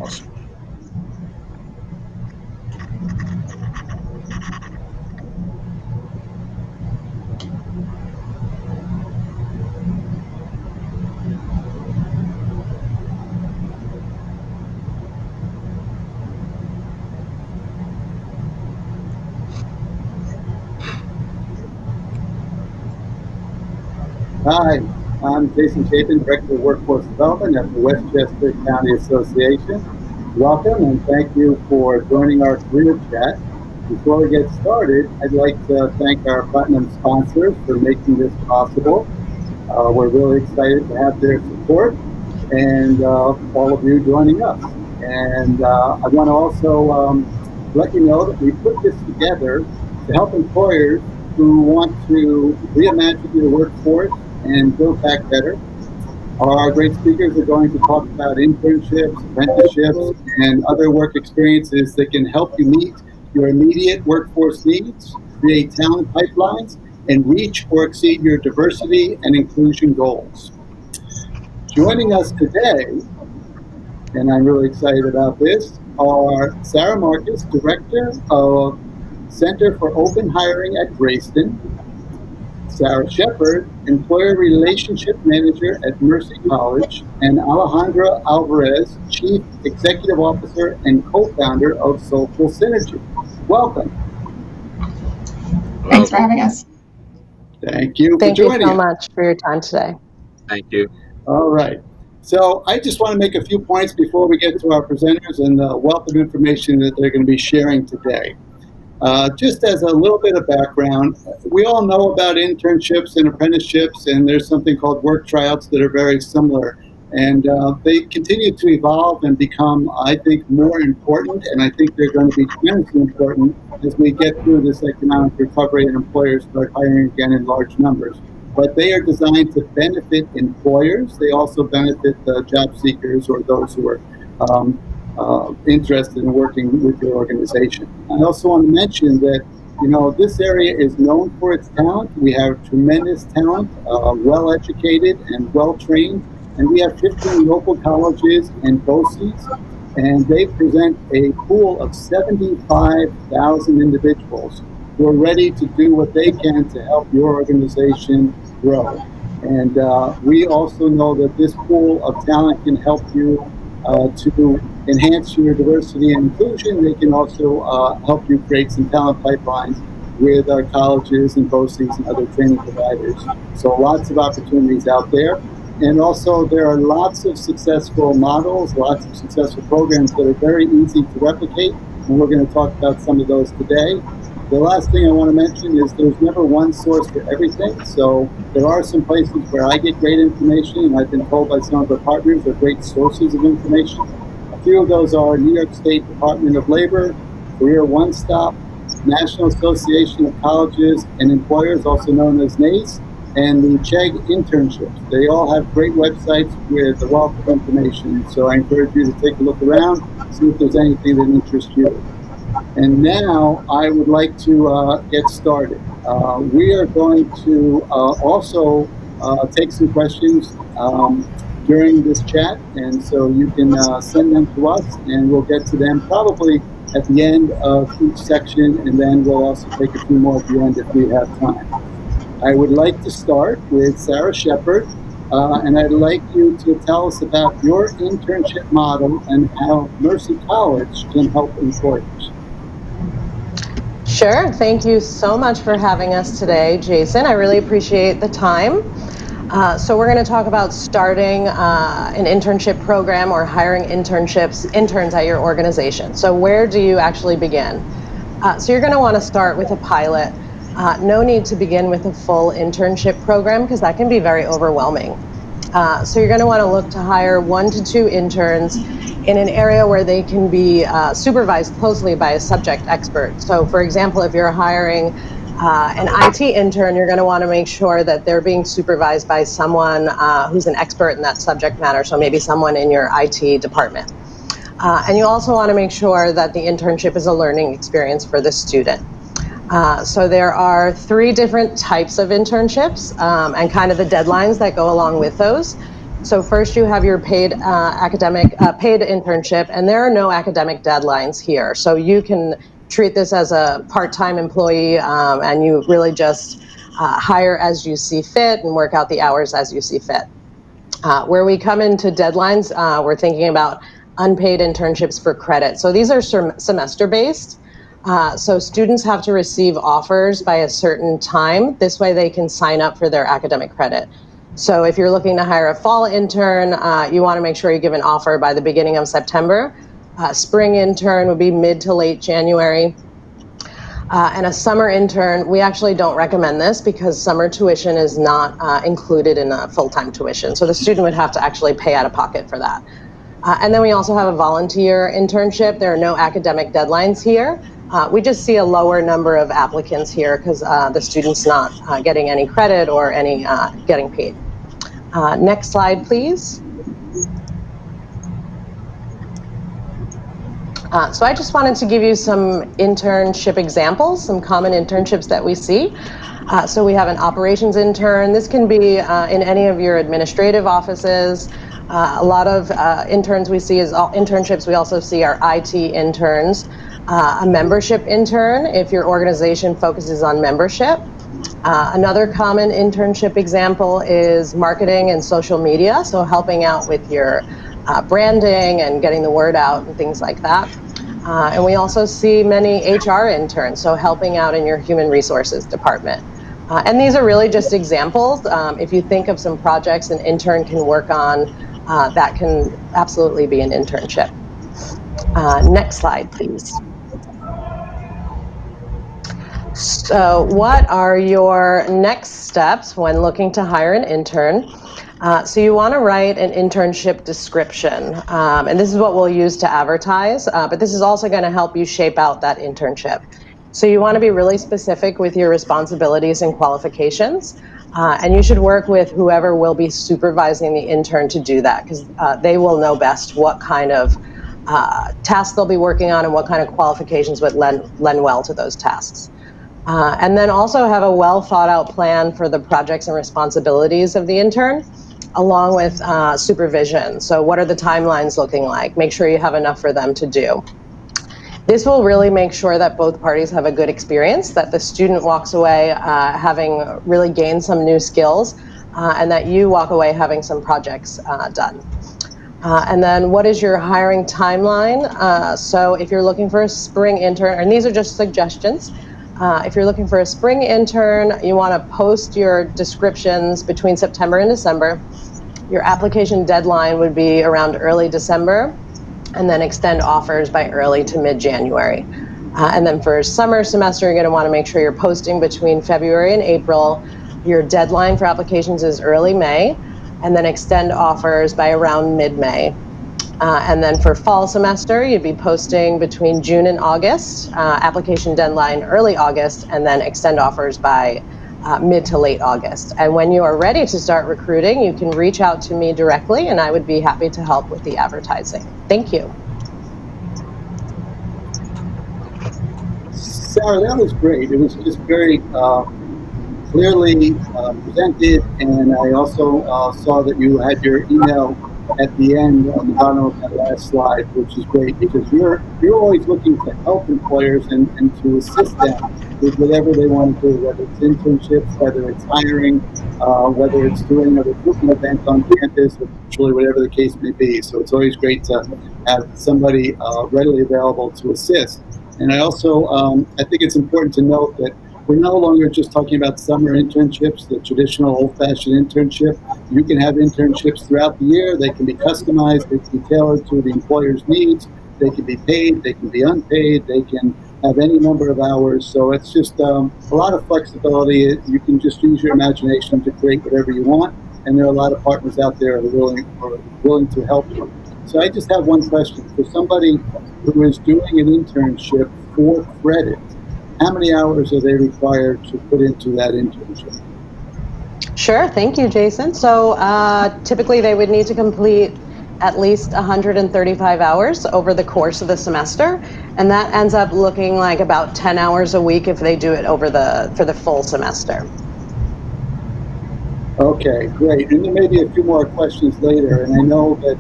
Awesome. Hi, I'm Chapin, Director of Workforce Development at the Westchester County Association. Welcome and thank you for joining our career chat. Before we get started, I'd like to thank our platinum sponsors for making this possible. We're really excited to have their support and all of you joining us. And I want to also let you know that we put this together to help employers who want to reimagine their workforce and build back better. Our great speakers are going to talk about internships, apprenticeships, and other work experiences that can help you meet your immediate workforce needs, create talent pipelines, and reach or exceed your diversity and inclusion goals. Joining us today, and I'm really excited about this, are Sara Marcus, Director of Center for Open Hiring at Greyston, Sarah Shepard, Employer Relationship Manager at Mercy College, and Alejandro Alvarez, Chief Executive Officer and co-founder of Soulful Synergy. Welcome. Thanks for having us. Thank you for joining us. Thank you so much for your time today. Thank you. All right. So I just want to make a few points before we get to our presenters and the wealth of information that they're going to be sharing today. Just as a little bit of background, we all know about internships and apprenticeships, and there's something called work tryouts that are very similar. And they continue to evolve and become, I think, more important, and I think they're going to be tremendously important as we get through this economic recovery and employers start hiring again in large numbers. But they are designed to benefit employers. They also benefit the job seekers or those who are interested in working with your organization. I also want to mention that, this area is known for its talent. We have tremendous talent, well-educated and well-trained, and we have 15 local colleges and BOCES, and they present a pool of 75,000 individuals who are ready to do what they can to help your organization grow. And we also know that this pool of talent can help you to enhance your diversity and inclusion. They can also help you create some talent pipelines with our colleges and BOCES and other training providers. So lots of opportunities out there. And also there are lots of successful models, lots of successful programs that are very easy to replicate. And we're going to talk about some of those today. The last thing I want to mention is there's never one source for everything. So there are some places where I get great information, and I've been told by some of our partners are great sources of information. A few of those are New York State Department of Labor, Career One Stop, National Association of Colleges and Employers, also known as NACE, and the CHEG internships. They all have great websites with a wealth of information. So I encourage you to take a look around, see if there's anything that interests you. And now I would like to get started. We are going to also take some questions during this chat, and so you can send them to us, and we'll get to them probably at the end of each section, and then we'll also take a few more at the end if we have time. I would like to start with Sara Shepard, and I'd like you to tell us about your internship model and how Mercy College can help employers. Sure. Thank you so much for having us today, Jason. I really appreciate the time. So we're going to talk about starting an internship program or hiring interns at your organization. So where do you actually begin? So you're going to want to start with a pilot. No need to begin with a full internship program because that can be very overwhelming. So you're going to want to look to hire 1 to 2 interns in an area where they can be supervised closely by a subject expert. So for example, if you're hiring an IT intern, you're going to want to make sure that they're being supervised by someone who's an expert in that subject matter. So maybe someone in your IT department. And you also want to make sure that the internship is a learning experience for the student. So there are 3 different types of internships and kind of the deadlines that go along with those. So first you have your paid paid internship, and there are no academic deadlines here. So you can treat this as a part-time employee, and you really just hire as you see fit and work out the hours as you see fit. Where we come into deadlines, we're thinking about unpaid internships for credit. So these are semester-based. So students have to receive offers by a certain time. This way they can sign up for their academic credit. So if you're looking to hire a fall intern, you want to make sure you give an offer by the beginning of September. Spring intern would be mid to late January. And a summer intern, we actually don't recommend this because summer tuition is not included in a full-time tuition. So the student would have to actually pay out of pocket for that. And then we also have a volunteer internship. There are no academic deadlines here. We just see a lower number of applicants here because the student's not getting any credit or any getting paid. Next slide, please. So I just wanted to give you some internship examples, some common internships that we see. So we have an operations intern. This can be in any of your administrative offices. A lot of interns we see is internships. We also see our IT interns. A membership intern, if your organization focuses on membership. Another common internship example is marketing and social media, so helping out with your branding and getting the word out and things like that. And we also see many HR interns, so helping out in your human resources department. And these are really just examples. If you think of some projects an intern can work on, that can absolutely be an internship. Next slide, please. So what are your next steps when looking to hire an intern? So you want to write an internship description, and this is what we'll use to advertise, but this is also going to help you shape out that internship. So you want to be really specific with your responsibilities and qualifications, and you should work with whoever will be supervising the intern to do that, because they will know best what kind of tasks they'll be working on and what kind of qualifications would lend well to those tasks. And then also have a well thought out plan for the projects and responsibilities of the intern, along with supervision. So what are the timelines looking like? Make sure you have enough for them to do. This will really make sure that both parties have a good experience, that the student walks away having really gained some new skills, and that you walk away having some projects done. And then what is your hiring timeline? So if you're looking for a spring intern, and these are just suggestions, if you're looking for a spring intern, you want to post your descriptions between September and December. Your application deadline would be around early December, and then extend offers by early to mid-January. And then for summer semester, you're going to want to make sure you're posting between February and April. Your deadline for applications is early May, and then extend offers by around mid-May. And then for fall semester, you'd be posting between June and August, application deadline early August, and then extend offers by mid to late August. And when you are ready to start recruiting, you can reach out to me directly, and I would be happy to help with the advertising. Thank you. Sarah, that was great. It was just very clearly presented, and I also saw that you had your email at the end on the bottom of that last slide, which is great because you're always looking to help employers and to assist them with whatever they want to do, whether it's internships, whether it's hiring, whether it's doing a recruitment event on campus, virtually whatever the case may be. So it's always great to have somebody readily available to assist. And I also, I think it's important to note that we're no longer just talking about summer internships, the traditional old-fashioned internship. You can have internships throughout the year. They can be customized. They can be tailored to the employer's needs. They can be paid. They can be unpaid. They can have any number of hours. So it's just a lot of flexibility. You can just use your imagination to create whatever you want. And there are a lot of partners out there who are willing to help you. So I just have one question. For somebody who is doing an internship for credit, how many hours are they required to put into that internship? Sure, thank you, Jason. So typically they would need to complete at least 135 hours over the course of the semester, and that ends up looking like about 10 hours a week if they do it over for the full semester. Okay, great. And there may be a few more questions later. And I know that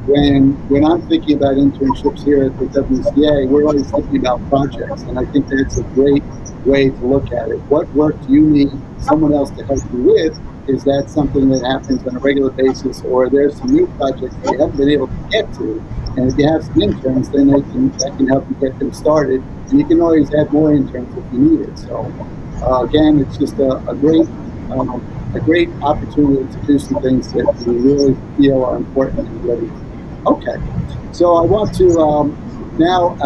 when I'm thinking about internships here at the WCA, we're always thinking about projects, and I think that's a great way to look at it. What work do you need someone else to help you with? Is that something that happens on a regular basis, or there's some new projects that you haven't been able to get to? And if you have some interns, then that can help you get them started, and you can always add more interns if you need it. So again, it's just um, a great opportunity to do some things that we really feel are important and ready to do. Okay, so I want to now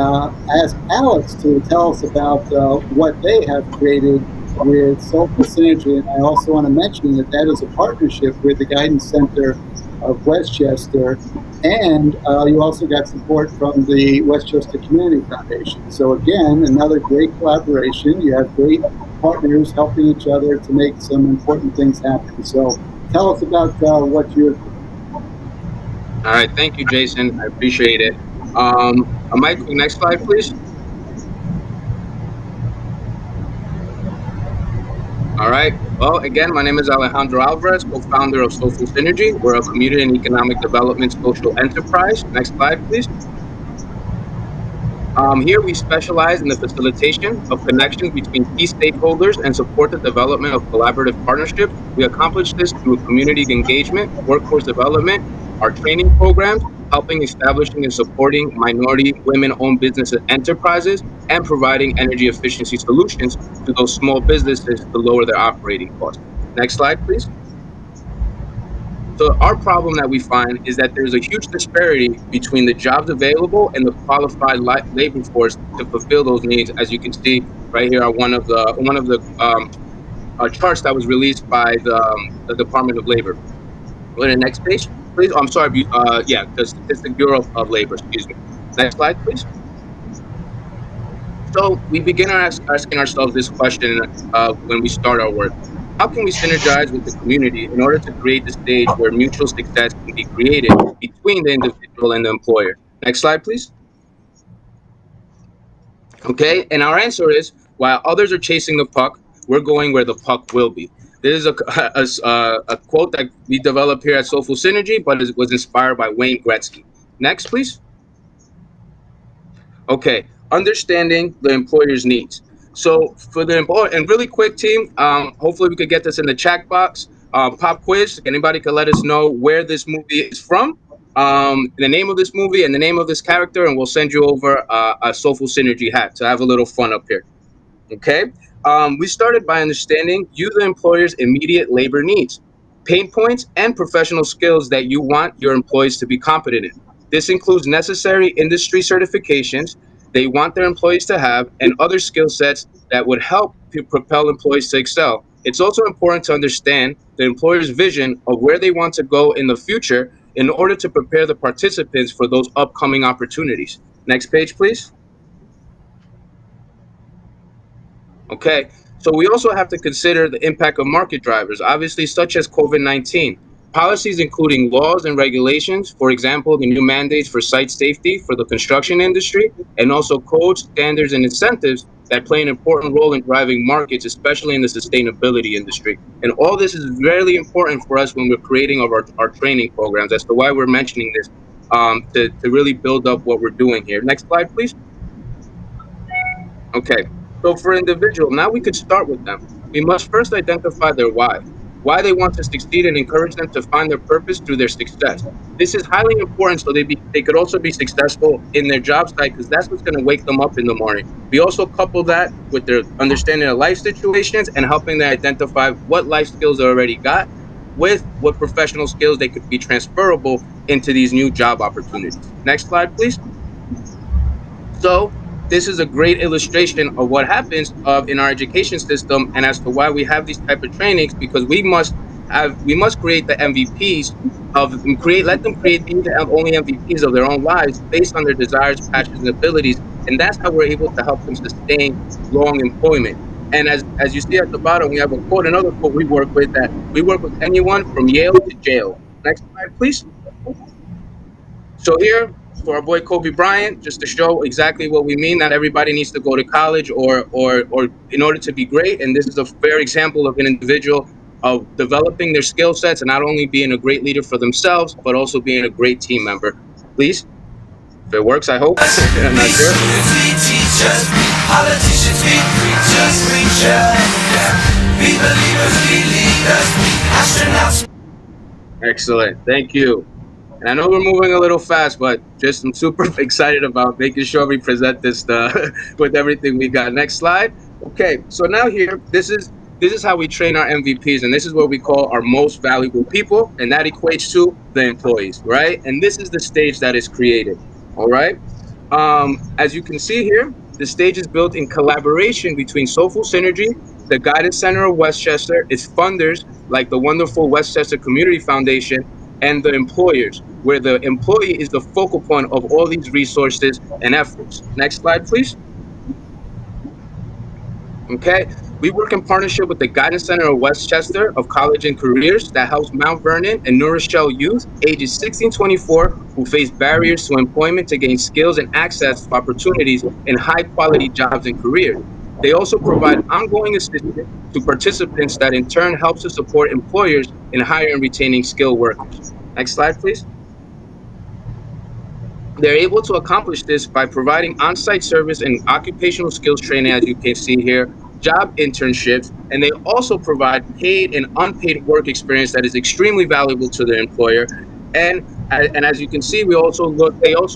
ask Alex to tell us about what they have created with Soulful Synergy, and I also want to mention that that is a partnership with the Guidance Center of Westchester, and you also got support from the Westchester Community Foundation. So again, another great collaboration. You have great partners helping each other to make some important things happen. So tell us about what you're doing. All right, thank you, Jason. I appreciate it. Mike, next slide, please. All right. Well, again, my name is Alejandro Alvarez, co-founder of Soulful Synergy. We're a community and economic development social enterprise. Next slide, please. Here we specialize in the facilitation of connections between key stakeholders and support the development of collaborative partnerships. We accomplish this through community engagement, workforce development, our training programs, helping establishing and supporting minority women-owned business enterprises, and providing energy efficiency solutions to those small businesses to lower their operating costs. Next slide, please. So our problem that we find is that there's a huge disparity between the jobs available and the qualified labor force to fulfill those needs. As you can see right here, are one of the charts that was released by the Department of Labor. Go to the next page, please. Oh, I'm sorry. Yeah, the Statistic Bureau of Labor. Excuse me. Next slide, please. So we begin asking ourselves this question when we start our work. How can we synergize with the community in order to create the stage where mutual success can be created between the individual and the employer? Next slide, please. Okay, and our answer is while others are chasing the puck, we're going where the puck will be. This is a quote that we developed here at Soulful Synergy, but it was inspired by Wayne Gretzky. Next, please. Okay, understanding the employer's needs. So for the employer, and really quick, team. Hopefully we could get this in the chat box. Pop quiz. Anybody could let us know where this movie is from, the name of this movie, and the name of this character, and we'll send you over a Soulful Synergy hat to have a little fun up here. Okay. We started by understanding you, the employer's immediate labor needs, pain points, and professional skills that you want your employees to be competent in. This includes necessary industry certifications they want their employees to have and other skill sets that would help to propel employees to excel. It's also important to understand the employer's vision of where they want to go in the future in order to prepare the participants for those upcoming opportunities. Next page, please. Okay, so we also have to consider the impact of market drivers, obviously, such as COVID-19. Policies including laws and regulations, for example, the new mandates for site safety for the construction industry, and also codes, standards, and incentives that play an important role in driving markets, especially in the sustainability industry. And all this is really important for us when we're creating our training programs. As to why we're mentioning this, to really build up what we're doing here. Next slide, please. Okay, so for individual, now we could start with them. We must first identify their why they want to succeed, and encourage them to find their purpose through their success. This is highly important so they could also be successful in their job site because that's what's going to wake them up in the morning. We also couple that with their understanding of life situations and helping them identify what life skills they already got with what professional skills they could be transferable into these new job opportunities. Next slide, please. So this is a great illustration of what happens in our education system and as to why we have these type of trainings because we must create the MVPs let them create the only MVPs of their own lives based on their desires, passions, and abilities, and that's how we're able to help them sustain long employment. And as you see at the bottom, we have another quote we work with that we work with anyone from Yale to jail. Next slide, please. So here for our boy Kobe Bryant, just to show exactly what we mean. Not everybody needs to go to college or in order to be great. And this is a fair example of an individual of developing their skill sets and not only being a great leader for themselves, but also being a great team member. Please, if it works, I hope. I'm not sure. Excellent. Thank you. And I know we're moving a little fast, but just I'm super excited about making sure we present this with everything we got. Next slide. Okay, so now here, this is how we train our MVPs, and this is what we call our most valuable people, and that equates to the employees, right? And this is the stage that is created. All right. As you can see here, the stage is built in collaboration between Soulful Synergy, the Guidance Center of Westchester, its funders like the wonderful Westchester Community Foundation, and the employers, where the employee is the focal point of all these resources and efforts. Next slide, please. Okay, we work in partnership with the Guidance Center of Westchester of College and Careers that helps Mount Vernon and New Rochelle youth ages 16-24 who face barriers to employment to gain skills and access to opportunities in high-quality jobs and careers. They also provide ongoing assistance to participants that in turn helps to support employers in hiring and retaining skilled workers. Next slide, please. They're able to accomplish this by providing on-site service and occupational skills training, as you can see here, job internships, and they also provide paid and unpaid work experience that is extremely valuable to their employer. And as you can see, they also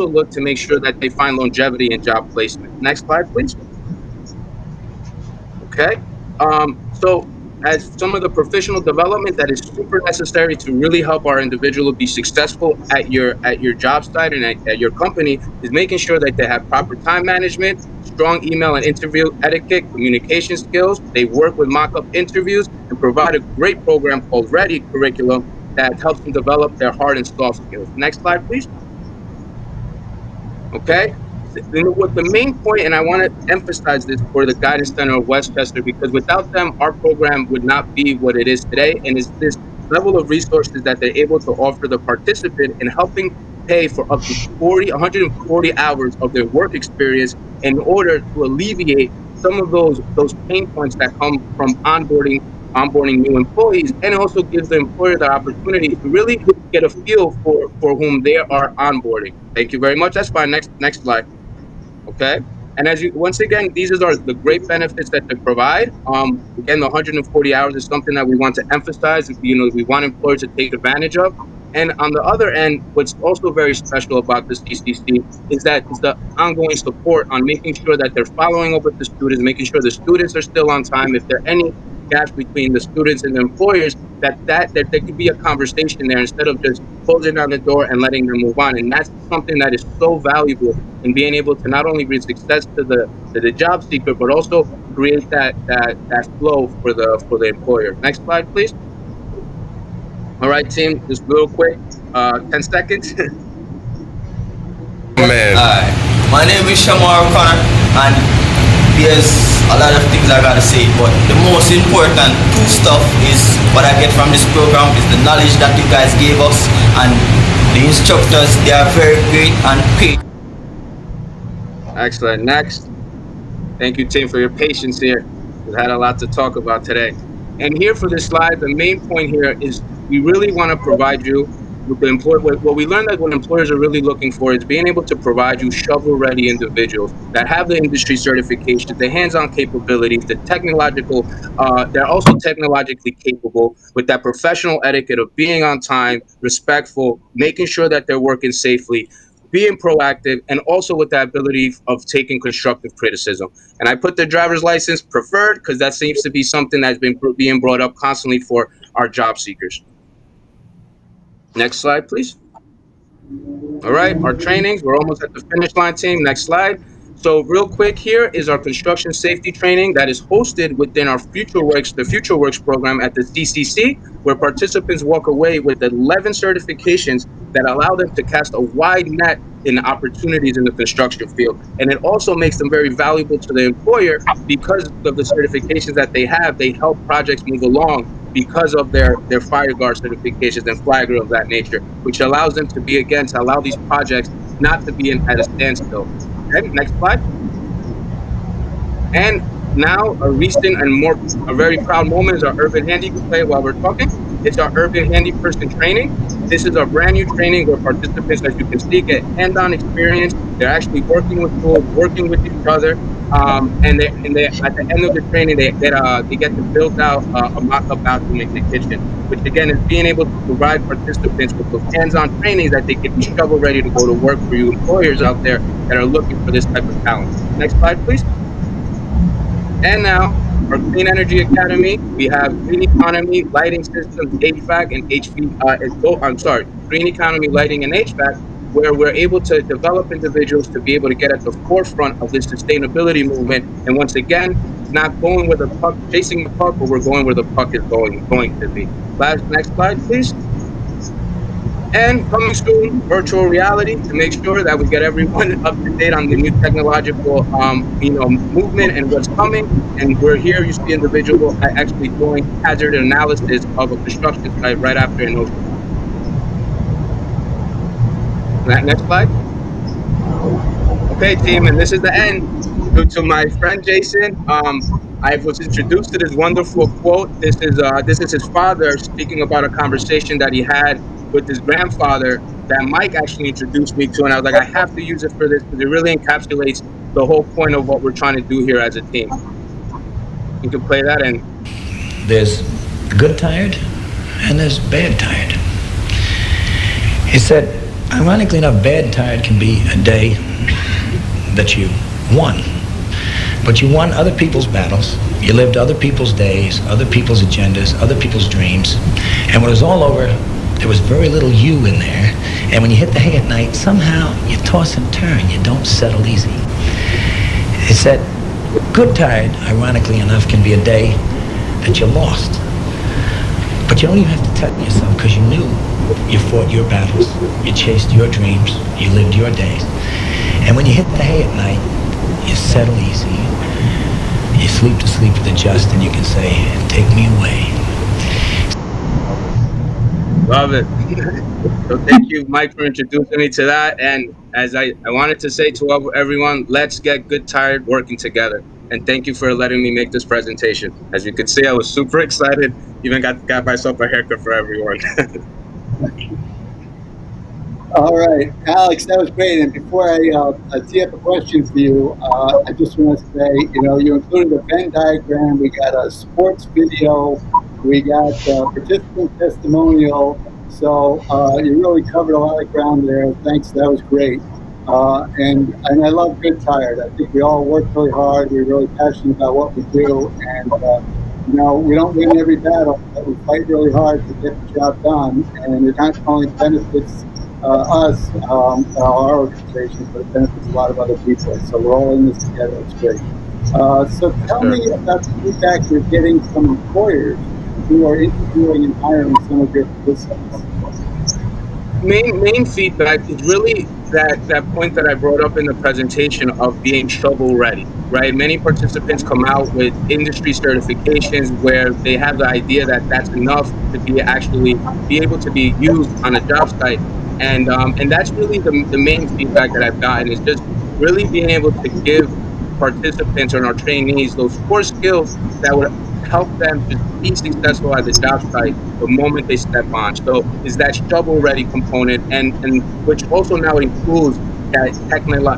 look to make sure that they find longevity in job placement. Next slide, please. Okay. So as some of the professional development that is super necessary to really help our individual be successful at your job site and at your company is making sure that they have proper time management, strong email and interview etiquette, communication skills. They work with mock-up interviews and provide a great program called Ready curriculum that helps them develop their hard and soft skills. Next slide, please. Okay. What the main point, and I want to emphasize this for the Guidance Center of Westchester, because without them, our program would not be what it is today. And it's this level of resources that they're able to offer the participant in helping pay for up to 140 hours of their work experience in order to alleviate some of those pain points that come from onboarding new employees, and also gives the employer the opportunity to really get a feel for whom they are onboarding. Thank you very much. That's fine. Next slide. Okay. And once again, these are the great benefits that they provide. Again, the 140 hours is something that we want to emphasize. We want employers to take advantage of. And on the other end, what's also very special about this CCC is the ongoing support on making sure that they're following up with the students, making sure the students are still on time. If there are any gaps between the students and the employers, that there could be a conversation there instead of just closing down the door and letting them move on. And that's something that is so valuable in being able to not only bring success to the job seeker, but also create that flow for the employer. Next slide, please. All right, team, just real quick, 10 seconds. Man. Hi, my name is Shamar O'Connor, and there's a lot of things I gotta say, but the most important two stuff is what I get from this program is the knowledge that you guys gave us, and the instructors, they are very great and paid. Excellent. Next. Thank you, team, for your patience here. We've had a lot to talk about today. And here for this slide, the main point here is we really want to provide you with the employer. What we learned that what employers are really looking for is being able to provide you shovel-ready individuals that have the industry certifications, the hands-on capabilities, the technological. They're also technologically capable with that professional etiquette of being on time, respectful, making sure that they're working safely, being proactive, and also with the ability of taking constructive criticism. And I put the driver's license preferred because that seems to be something that's been being brought up constantly for our job seekers. Next slide, please. All right, our trainings, we're almost at the finish line, team. Next slide. So real quick, here is our construction safety training that is hosted within our the Future Works program at the CCC, where participants walk away with 11 certifications that allow them to cast a wide net in opportunities in the construction field. And it also makes them very valuable to the employer because of the certifications that they have. They help projects move along because of their fire guard certifications and flagger of that nature, which allows them to allow these projects not to be at a standstill. Okay, next slide. And Now, a recent and a very proud moment is our Urban Handy. You can play it while we're talking. It's our Urban Handy Person Training. This is our brand new training where participants, as you can see, get hand-on experience. They're actually working with tools, working with each other, and they at the end of the training they get to build out a mock-up bathroom in the kitchen, which again is being able to provide participants with those hands-on trainings that they can be shovel ready to go to work for you employers out there that are looking for this type of talent. Next slide, please. And now, our Clean Energy Academy, we have green economy, lighting systems, HVAC, and green economy, lighting, and HVAC, where we're able to develop individuals to be able to get at the forefront of this sustainability movement. And once again, not going where the puck, chasing the puck, but we're going where the puck is going to be. Next slide, please. And coming soon, virtual reality, to make sure that we get everyone up to date on the new technological, movement and what's coming. And we're here. You see individuals actually doing hazard analysis of a construction site right after an ocean. Next slide. Okay, team, and this is the end. To my friend Jason, I was introduced to this wonderful quote. This is his father speaking about a conversation that he had with his grandfather that Mike actually introduced me to, and I was like, I have to use it for this because it really encapsulates the whole point of what we're trying to do here as a team. You can play that, and there's good tired and there's bad tired. He said, ironically enough, bad tired can be a day that you won. But you won other people's battles, you lived other people's days, other people's agendas, other people's dreams, and when it was all over, there was very little you in there, and when you hit the hay at night, somehow you toss and turn, you don't settle easy. He said, good tired, ironically enough, can be a day that you lost. But you don't even have to tell yourself, because you knew you fought your battles, you chased your dreams, you lived your days. And when you hit the hay at night, you settle easy, you sleep to sleep with the just, and you can say, take me away. Love it. So thank you, Mike, for introducing me to that. And as I wanted to say to everyone, let's get good tired working together. And thank you for letting me make this presentation. As you could see, I was super excited. Even got myself a haircut for everyone. All right, Alex, that was great. And before I tee up a question for you, I just want to say, you included a Venn diagram. We got a sports video. We got participant testimonial. So you really covered a lot of ground there. Thanks, that was great. And I love good tired. I think we all work really hard. We're really passionate about what we do. And, we don't win every battle, but we fight really hard to get the job done. And it not only benefits us, our organization, but it benefits a lot of other people. So we're all in this together. It's great. So tell me about the feedback you're getting from employers who are interviewing and hiring some of your participants. Main feedback is really that point that I brought up in the presentation of being shovel ready, right? Many participants come out with industry certifications where they have the idea that that's enough to be able to be used on a job site. And that's really the main feedback that I've gotten, is just really being able to give participants and our trainees those core skills that would help them to be successful at the job site the moment they step on. So is that shovel-ready component, and which also now includes that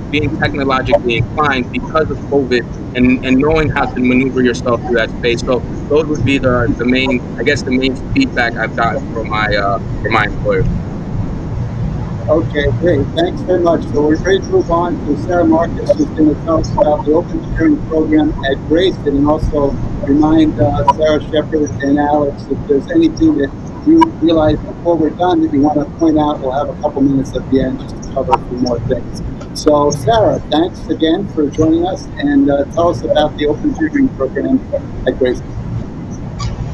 being technologically inclined because of COVID, and knowing how to maneuver yourself through that space. So those would be the main feedback I've gotten from my employer. Okay, great. Thanks very much. So we're ready to move on to Sara Marcus, who's going to tell us about the Open Hiring Program at Greyston, and also remind Sarah Shepard and Alex if there's anything that you realize before we're done that you want to point out. We'll have a couple minutes at the end just to cover a few more things. So Sarah, thanks again for joining us, and tell us about the Open Hiring Program at Greyston.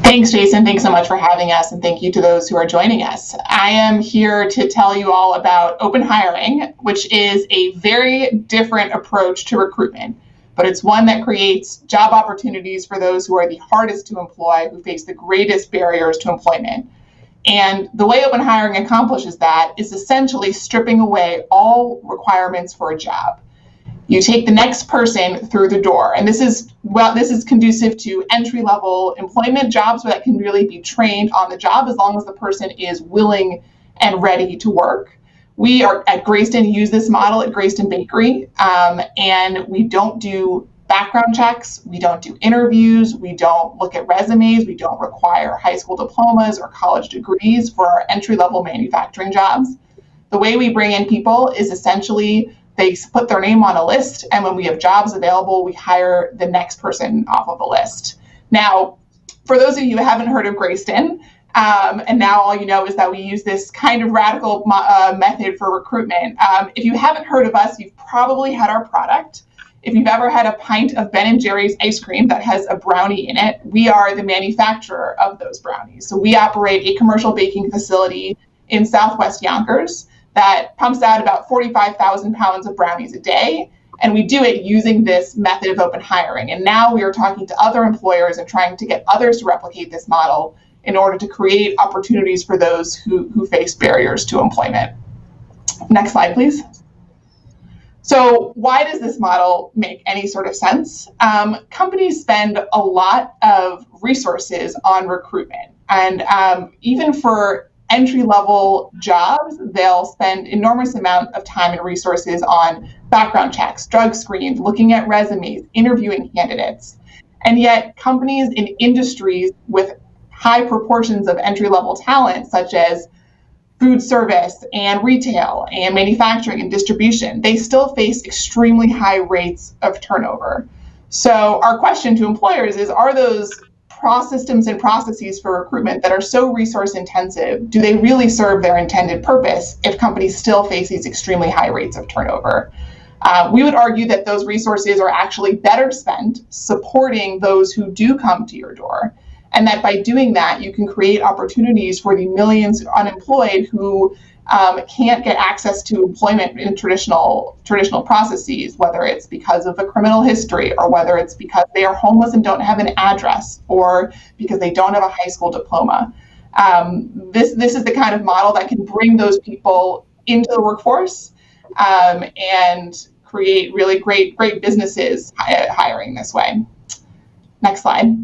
Thanks, Jason. Thanks so much for having us, and thank you to those who are joining us. I am here to tell you all about open hiring, which is a very different approach to recruitment, but it's one that creates job opportunities for those who are the hardest to employ, who face the greatest barriers to employment. And the way open hiring accomplishes that is essentially stripping away all requirements for a job. You take the next person through the door. And this is conducive to entry-level employment jobs where that can really be trained on the job as long as the person is willing and ready to work. We are at Greyston use this model at Greyston Bakery, and we don't do background checks, we don't do interviews, we don't look at resumes, we don't require high school diplomas or college degrees for our entry-level manufacturing jobs. The way we bring in people is essentially they put their name on a list, and when we have jobs available, we hire the next person off of the list. Now, for those of you who haven't heard of Greyston, and now all you know is that we use this kind of radical method for recruitment. If you haven't heard of us, you've probably had our product. If you've ever had a pint of Ben & Jerry's ice cream that has a brownie in it, we are the manufacturer of those brownies. So we operate a commercial baking facility in Southwest Yonkers that pumps out about 45,000 pounds of brownies a day. And we do it using this method of open hiring. And now we are talking to other employers and trying to get others to replicate this model in order to create opportunities for those who face barriers to employment. Next slide, please. So why does this model make any sort of sense? Companies spend a lot of resources on recruitment. And even for entry-level jobs, they'll spend enormous amount of time and resources on background checks, drug screens, looking at resumes, interviewing candidates. And yet companies in industries with high proportions of entry-level talent, such as food service and retail and manufacturing and distribution, they still face extremely high rates of turnover. So our question to employers is, are those systems and processes for recruitment that are so resource intensive, do they really serve their intended purpose if companies still face these extremely high rates of turnover? We would argue that those resources are actually better spent supporting those who do come to your door. And that by doing that, you can create opportunities for the millions unemployed who can't get access to employment in traditional processes, whether it's because of a criminal history, or whether it's because they are homeless and don't have an address, or because they don't have a high school diploma. This is the kind of model that can bring those people into the workforce and create really great businesses hiring this way. Next slide.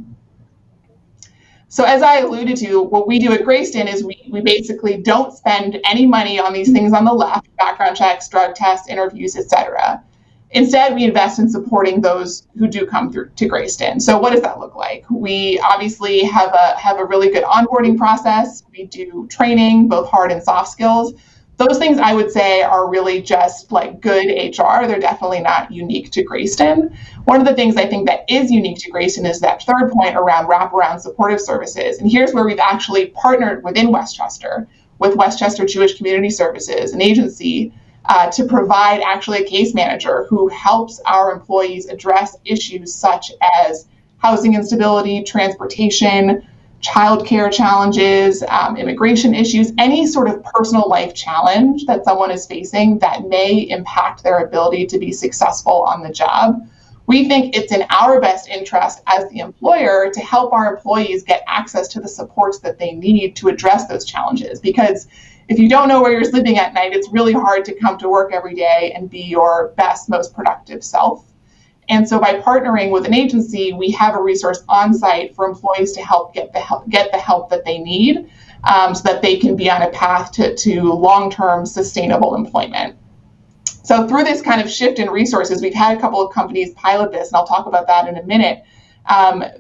So as I alluded to, what we do at Greyston is we basically don't spend any money on these things on the left, background checks, drug tests, interviews, etc. Instead, we invest in supporting those who do come through to Greyston. So what does that look like? We obviously have a really good onboarding process. We do training, both hard and soft skills. Those things I would say are really just like good HR. They're definitely not unique to Greyston. One of the things I think that is unique to Greyston is that third point around wraparound supportive services. And here's where we've actually partnered within Westchester with Westchester Jewish Community Services, an agency to provide actually a case manager who helps our employees address issues such as housing instability, transportation, childcare challenges, immigration issues, any sort of personal life challenge that someone is facing that may impact their ability to be successful on the job. We think it's in our best interest as the employer to help our employees get access to the supports that they need to address those challenges. Because if you don't know where you're sleeping at night, it's really hard to come to work every day and be your best, most productive self. And so by partnering with an agency, we have a resource on site for employees to help get the help that they need so that they can be on a path to long-term sustainable employment. So through this kind of shift in resources, we've had a couple of companies pilot this, and I'll talk about that in a minute.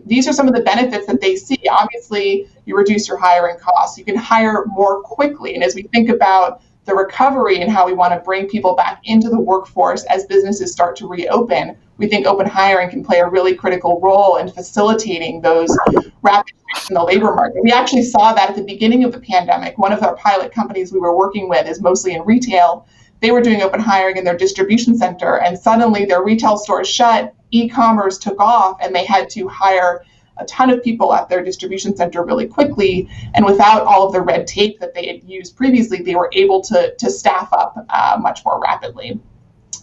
These are some of the benefits that they see. Obviously, you reduce your hiring costs. You can hire more quickly. And as we think about the recovery and how we want to bring people back into the workforce as businesses start to reopen, we think open hiring can play a really critical role in facilitating those rapid shifts in the labor market. We actually saw that at the beginning of the pandemic. One of our pilot companies we were working with is mostly in retail. They were doing open hiring in their distribution center, and suddenly their retail stores shut, e-commerce took off, and they had to hire a ton of people at their distribution center really quickly. And without all of the red tape that they had used previously, they were able to staff up much more rapidly.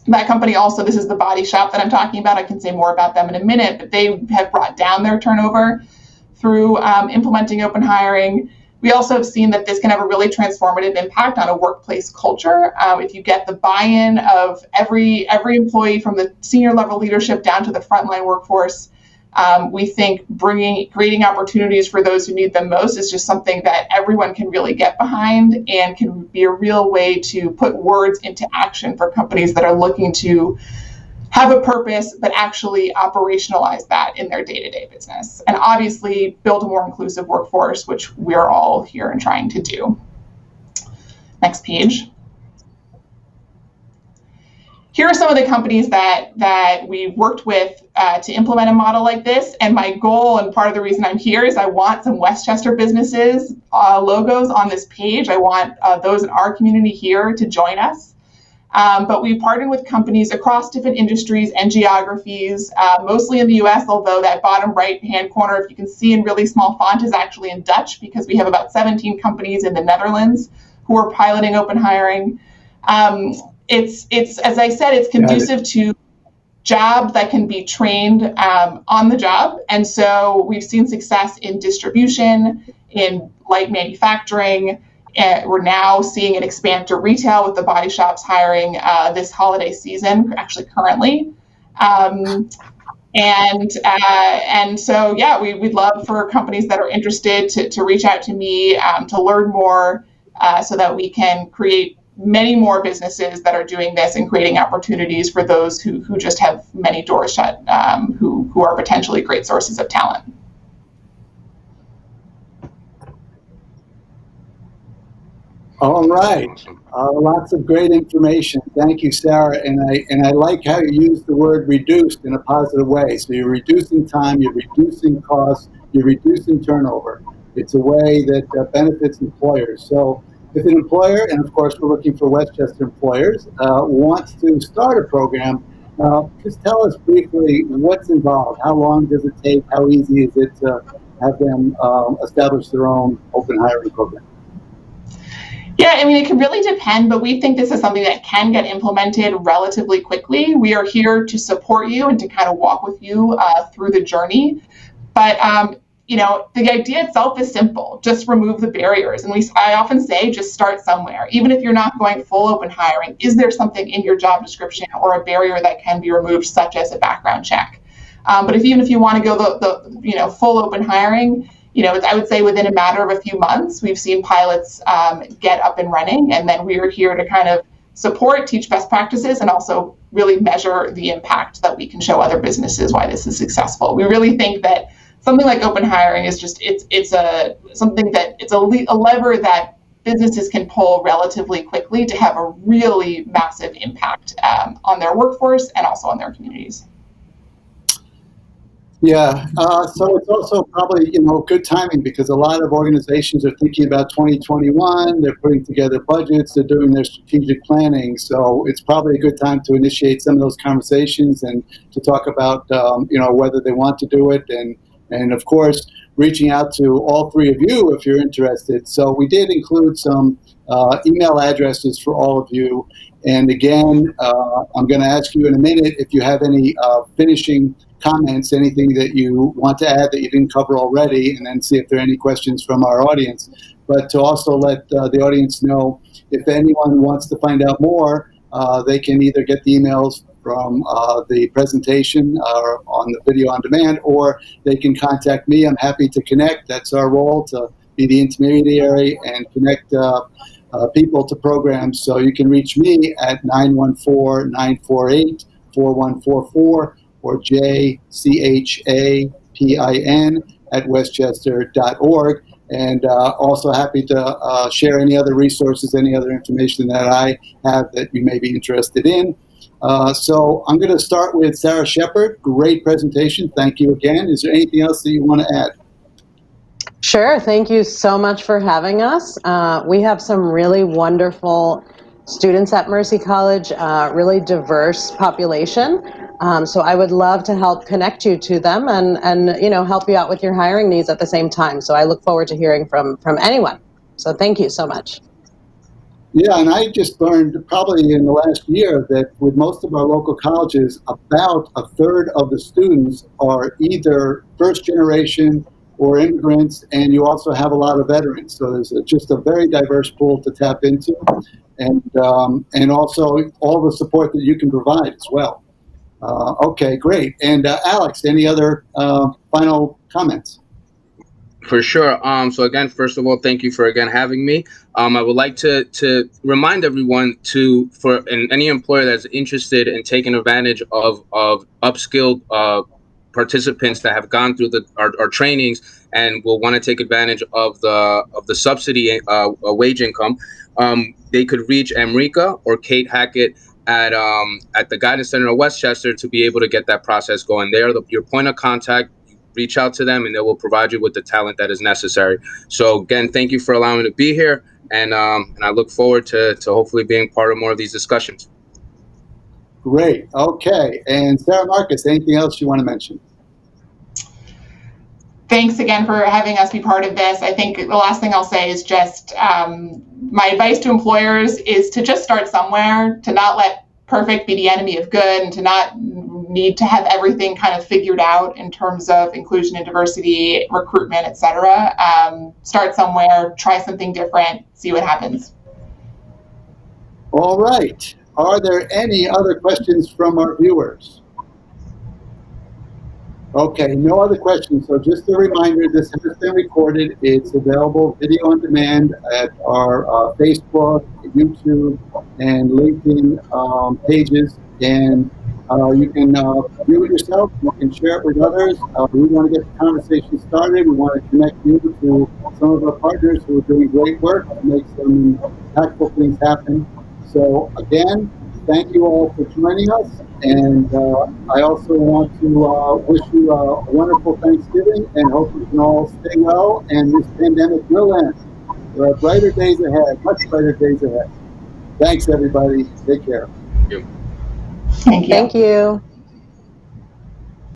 That company also, this is the body shop that I'm talking about. I can say more about them in a minute, but they have brought down their turnover through implementing open hiring. We also have seen that this can have a really transformative impact on a workplace culture. If you get the buy-in of every employee from the senior level leadership down to the frontline workforce, we think creating opportunities for those who need them most is just something that everyone can really get behind and can be a real way to put words into action for companies that are looking to have a purpose, but actually operationalize that in their day-to-day business. And obviously build a more inclusive workforce, which we're all here and trying to do. Next page. Here are some of the companies that we worked with to implement a model like this. And my goal, and part of the reason I'm here, is I want some Westchester businesses logos on this page. I want those in our community here to join us. But we partnered with companies across different industries and geographies, mostly in the US, although that bottom right-hand corner, if you can see in really small font, is actually in Dutch, because we have about 17 companies in the Netherlands who are piloting open hiring. It's as I said, it's conducive to jobs that can be trained on the job. And so we've seen success in distribution, in light manufacturing. We're now seeing it expand to retail with the body shops hiring this holiday season, actually currently. And so, yeah, we'd love for companies that are interested to reach out to me to learn more so that we can create many more businesses that are doing this and creating opportunities for those who just have many doors shut, who are potentially great sources of talent. All right, lots of great information. Thank you, Sarah. And I like how you use the word reduced in a positive way. So you're reducing time, you're reducing costs, you're reducing turnover. It's a way that benefits employers. So if an employer, and of course we're looking for Westchester employers, wants to start a program, just tell us briefly what's involved. How long does it take? How easy is it to have them establish their own open hiring program? Yeah, I mean, it can really depend, but we think this is something that can get implemented relatively quickly. We are here to support you and to kind of walk with you through the journey. But, you know, the idea itself is simple. Just remove the barriers. And I often say, just start somewhere. Even if you're not going full open hiring, is there something in your job description or a barrier that can be removed, such as a background check? But even if you want to go the full open hiring, I would say within a matter of a few months, we've seen pilots get up and running, and then we are here to kind of support, teach best practices, and also really measure the impact that we can show other businesses why this is successful. We really think that something like open hiring is just it's a lever that businesses can pull relatively quickly to have a really massive impact on their workforce and also on their communities. Yeah, so it's also probably, good timing, because a lot of organizations are thinking about 2021, they're putting together budgets, they're doing their strategic planning, so it's probably a good time to initiate some of those conversations and to talk about, whether they want to do it, and of course, reaching out to all three of you if you're interested. So we did include some email addresses for all of you, and again, I'm going to ask you in a minute if you have any finishing comments, anything that you want to add that you didn't cover already, and then see if there are any questions from our audience. But to also let the audience know, if anyone wants to find out more, they can either get the emails from the presentation or on the video on demand, or they can contact me. I'm happy to connect. That's our role, to be the intermediary and connect people to programs. So you can reach me at 914-948-4144 or jchapin@westchester.org. And also happy to share any other resources, any other information that I have that you may be interested in. So I'm going to start with Sarah Shepard. Great presentation. Thank you again. Is there anything else that you want to add? Sure. Thank you so much for having us. We have some really wonderful students at Mercy College, really diverse population. So I would love to help connect you to them and help you out with your hiring needs at the same time. So I look forward to hearing from anyone. So thank you so much. Yeah, and I just learned probably in the last year that with most of our local colleges, about a third of the students are either first generation or immigrants, and you also have a lot of veterans. So there's just a very diverse pool to tap into, and also all the support that you can provide as well. Okay, great. And Alex, any other final comments? For sure. So again, first of all, thank you for again having me. I would like to remind everyone and any employer that's interested in taking advantage of upskilled participants that have gone through our trainings and will want to take advantage of the subsidy wage income. They could reach Amrika or Kate Hackett at the Guidance Center of Westchester to be able to get that process going. They are your point of contact. Reach out to them and they will provide you with the talent that is necessary. So again, thank you for allowing me to be here, and I look forward to hopefully being part of more of these discussions. Great. Okay. And Sara Marcus, anything else you want to mention? Thanks again for having us be part of this. I think the last thing I'll say is just my advice to employers is to just start somewhere, to not let perfect be the enemy of good, and to not need to have everything kind of figured out in terms of inclusion and diversity, recruitment, etc. Start somewhere, try something different, see what happens. All right. Are there any other questions from our viewers? Okay, no other questions. So just a reminder, this has been recorded. It's available video on demand at our Facebook, YouTube, and LinkedIn pages. And you can view it yourself. You can share it with others. We want to get the conversation started. We want to connect you to some of our partners who are doing great work to make some impactful things happen. So again, thank you all for joining us. And I also want to wish you a wonderful Thanksgiving and hope you can all stay well and this pandemic will end. There are brighter days ahead, much brighter days ahead. Thanks, everybody. Take care. Thank you. Thank you. Thank you.